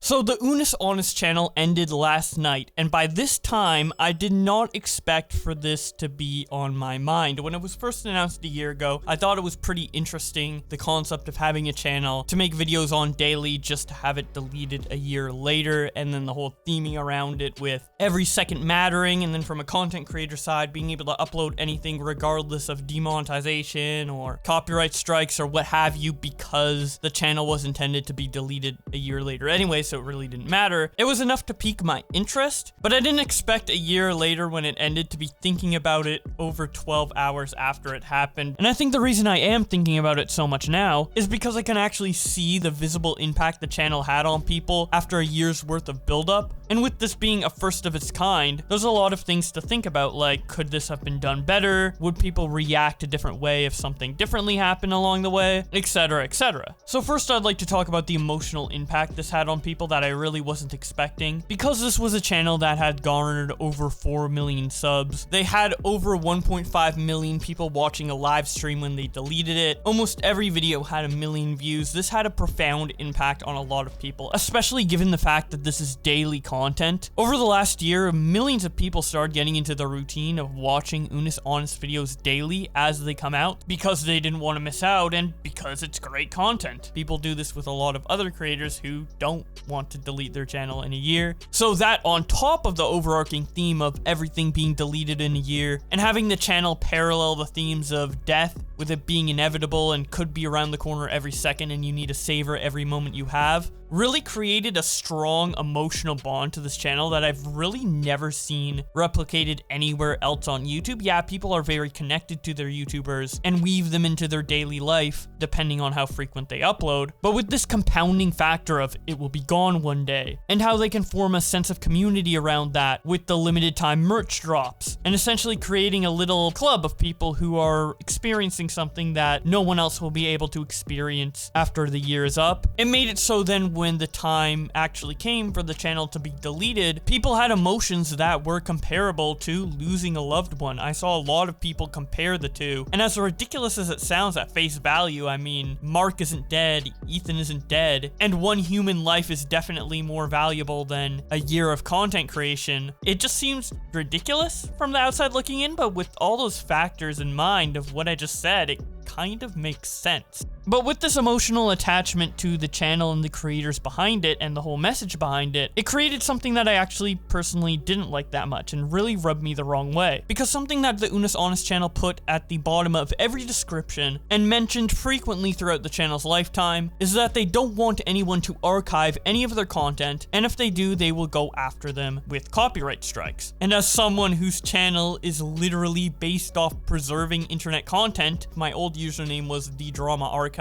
So the Unus Annus channel ended last night, and by this time, I did not expect for this to be on my mind. When it was first announced a year ago, I thought it was pretty interesting, the concept of having a channel to make videos on daily just to have it deleted a year later, and then the whole theming around it with every second mattering, and then from a content creator side, being able to upload anything regardless of demonetization or copyright strikes or what have you, because the channel was intended to be deleted a year later anyway, so it really didn't matter. It was enough to pique my interest, but I didn't expect a year later when it ended to be thinking about it over 12 hours after it happened. And I think the reason I am thinking about it so much now is because I can actually see the visible impact the channel had on people after a year's worth of buildup. And with this being a first of its kind, there's a lot of things to think about, like, could this have been done better? Would people react a different way if something differently happened along the way? Etc, etc. So first I'd like to talk about the emotional impact this had on people that I really wasn't expecting. Because this was a channel that had garnered over 4 million subs, they had over 1.5 million people watching a live stream when they deleted it. Almost every video had 1 million views. This had a profound impact on a lot of people, especially given the fact that this is daily content. Over the last year, millions of people started getting into the routine of watching Unus Annus videos daily as they come out because they didn't want to miss out and because it's great content. People do this with a lot of other creators who don't want to delete their channel in a year. So that on top of the overarching theme of everything being deleted in a year and having the channel parallel the themes of death with it being inevitable and could be around the corner every second and you need to savor every moment you have, really created a strong emotional bond to this channel that I've really never seen replicated anywhere else on YouTube. Yeah, people are very connected to their YouTubers and weave them into their daily life depending on how frequent they upload, but with this compounding factor of it will be gone one day and how they can form a sense of community around that with the limited time merch drops and essentially creating a little club of people who are experiencing something that no one else will be able to experience after the year is up. It made it so then when the time actually came for the channel to be deleted, people had emotions that were comparable to losing a loved one. I saw a lot of people compare the two, and as ridiculous as it sounds at face value, I mean, Mark isn't dead, Ethan isn't dead, and one human life is definitely more valuable than a year of content creation. It just seems ridiculous from the outside looking in, but with all those factors in mind of what I just said, it kind of makes sense. But with this emotional attachment to the channel and the creators behind it and the whole message behind it, it created something that I actually personally didn't like that much and really rubbed me the wrong way. Because something that the Unus Annus channel put at the bottom of every description and mentioned frequently throughout the channel's lifetime is that they don't want anyone to archive any of their content, and if they do, they will go after them with copyright strikes. And as someone whose channel is literally based off preserving internet content, my old username was The Drama Archive.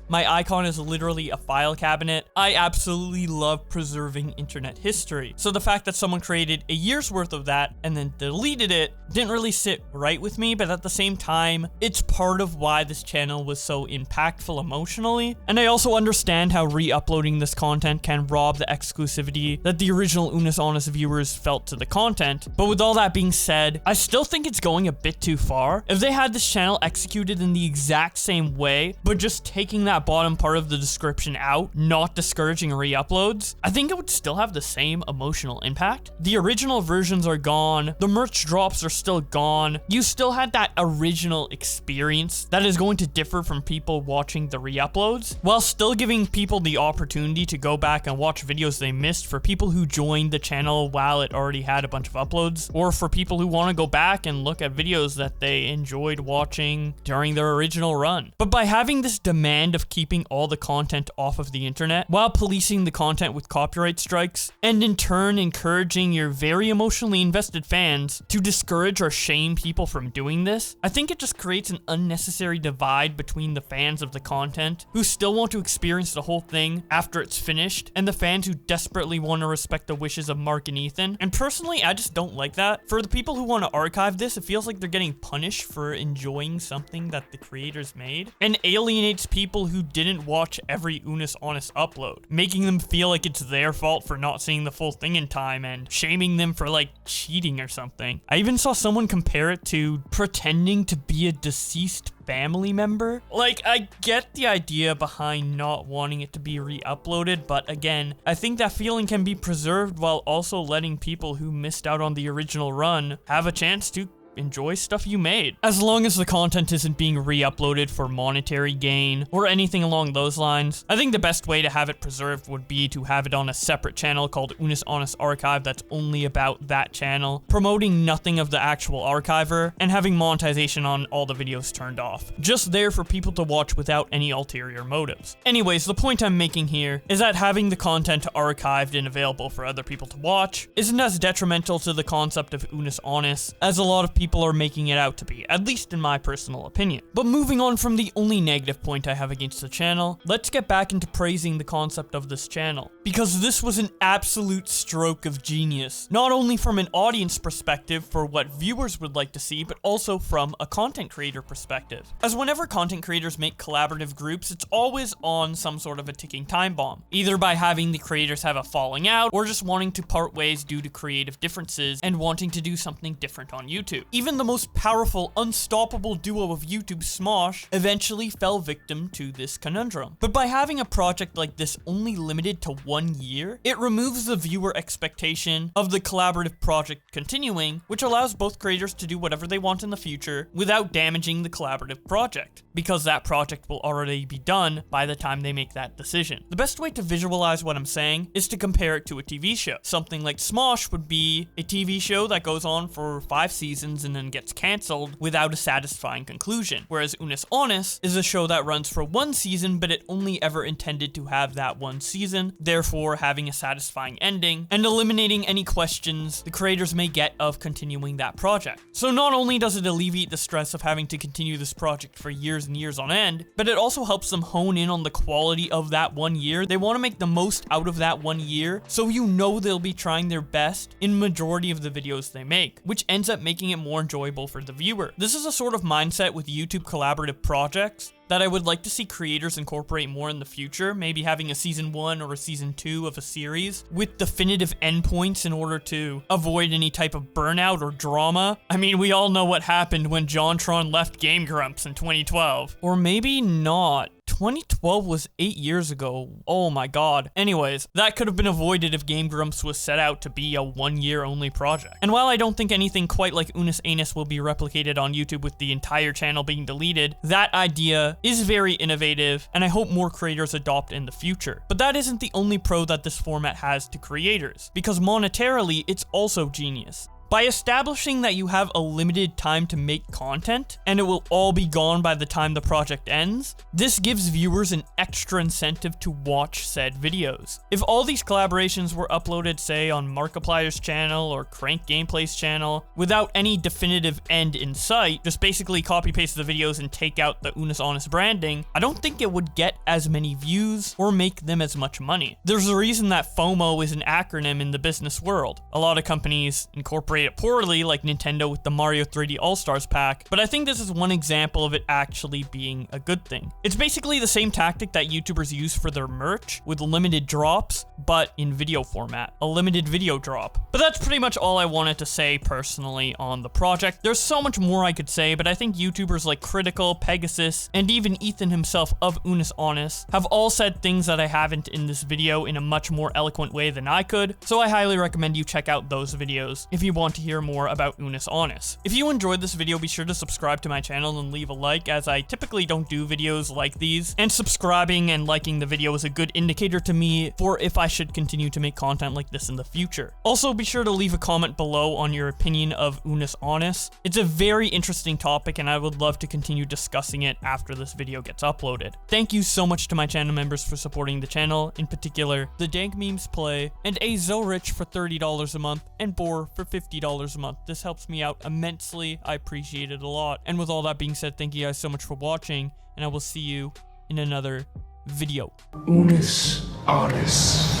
My icon is literally a file cabinet. I absolutely love preserving internet history. So the fact that someone created a year's worth of that and then deleted it didn't really sit right with me, but at the same time, it's part of why this channel was so impactful emotionally. And I also understand how re-uploading this content can rob the exclusivity that the original Unus Annus viewers felt to the content. But with all that being said, I still think it's going a bit too far. If they had this channel executed in the exact same way, but just taking that bottom part of the description out, not discouraging re-uploads, I think it would still have the same emotional impact. The original versions are gone, the merch drops are still gone, you still had that original experience that is going to differ from people watching the re-uploads, while still giving people the opportunity to go back and watch videos they missed for people who joined the channel while it already had a bunch of uploads, or for people who want to go back and look at videos that they enjoyed watching during their original run. But by having this demand of keeping all the content off of the internet while policing the content with copyright strikes, and in turn encouraging your very emotionally invested fans to discourage or shame people from doing this, I think it just creates an unnecessary divide between the fans of the content who still want to experience the whole thing after it's finished and the fans who desperately want to respect the wishes of Mark and Ethan. And personally, I just don't like that. For the people who want to archive this, it feels like they're getting punished for enjoying something that the creators made, and alienates people who didn't watch every Unus Annus upload, making them feel like it's their fault for not seeing the full thing in time and shaming them for like cheating or something. I even saw someone compare it to pretending to be a deceased family member. Like, I get the idea behind not wanting it to be re-uploaded, but again, I think that feeling can be preserved while also letting people who missed out on the original run have a chance to enjoy stuff you made. As long as the content isn't being re-uploaded for monetary gain or anything along those lines, I think the best way to have it preserved would be to have it on a separate channel called Unus Annus Archive that's only about that channel, promoting nothing of the actual archiver, and having monetization on all the videos turned off. Just there for people to watch without any ulterior motives. Anyways, the point I'm making here is that having the content archived and available for other people to watch isn't as detrimental to the concept of Unus Annus as a lot of people are making it out to be, at least in my personal opinion. But moving on from the only negative point I have against the channel, let's get back into praising the concept of this channel, because this was an absolute stroke of genius, not only from an audience perspective for what viewers would like to see, but also from a content creator perspective. As whenever content creators make collaborative groups, it's always on some sort of a ticking time bomb, either by having the creators have a falling out, or just wanting to part ways due to creative differences and wanting to do something different on YouTube. Even the most powerful, unstoppable duo of YouTube, Smosh, eventually fell victim to this conundrum. But by having a project like this only limited to 1 year, it removes the viewer expectation of the collaborative project continuing, which allows both creators to do whatever they want in the future without damaging the collaborative project, because that project will already be done by the time they make that decision. The best way to visualize what I'm saying is to compare it to a TV show. Something like Smosh would be a TV show that goes on for 5 seasons and then gets cancelled without a satisfying conclusion, whereas Unus Annus is a show that runs for 1 season, but it only ever intended to have that 1 season, therefore having a satisfying ending and eliminating any questions the creators may get of continuing that project. So not only does it alleviate the stress of having to continue this project for years and years on end, but it also helps them hone in on the quality of that 1 year. They want to make the most out of that 1 year, so you know they'll be trying their best in majority of the videos they make, which ends up making it more enjoyable for the viewer. This is a sort of mindset with YouTube collaborative projects that I would like to see creators incorporate more in the future, maybe having a season 1 or a season 2 of a series with definitive endpoints in order to avoid any type of burnout or drama. I mean, we all know what happened when JonTron left Game Grumps in 2012. Or maybe not. 2012 was 8 years ago. Oh my god. Anyways, that could have been avoided if Game Grumps was set out to be a 1 year only project. And while I don't think anything quite like Unus Annus will be replicated on YouTube with the entire channel being deleted, that idea is very innovative, and I hope more creators adopt in the future. But that isn't the only pro that this format has to creators, because monetarily, it's also genius. By establishing that you have a limited time to make content, and it will all be gone by the time the project ends, this gives viewers an extra incentive to watch said videos. If all these collaborations were uploaded, say, on Markiplier's channel or Crank Gameplay's channel, without any definitive end in sight, just basically copy-paste the videos and take out the Unus Annus branding, I don't think it would get as many views or make them as much money. There's a reason that FOMO is an acronym in the business world. A lot of companies incorporate it poorly, like Nintendo with the Mario 3D All-Stars pack, but I think this is one example of it actually being a good thing. It's basically the same tactic that YouTubers use for their merch, with limited drops, but in video format. A limited video drop. But that's pretty much all I wanted to say personally on the project. There's so much more I could say, but I think YouTubers like Critical, Pegasus, and even Ethan himself of Unus Annus have all said things that I haven't in this video in a much more eloquent way than I could, so I highly recommend you check out those videos if you want to hear more about Unus Annus. If you enjoyed this video, be sure to subscribe to my channel and leave a like, as I typically don't do videos like these, and subscribing and liking the video is a good indicator to me for if I should continue to make content like this in the future. Also, be sure to leave a comment below on your opinion of Unus Annus. It's a very interesting topic, and I would love to continue discussing it after this video gets uploaded. Thank you so much to my channel members for supporting the channel, in particular, the Dank Memes Play, and A Zorich for $30 a month, and Boar for $50 a month. This helps me out immensely. I appreciate it a lot. And with all that being said, thank you guys so much for watching, and I will see you in another video. Unus Annus.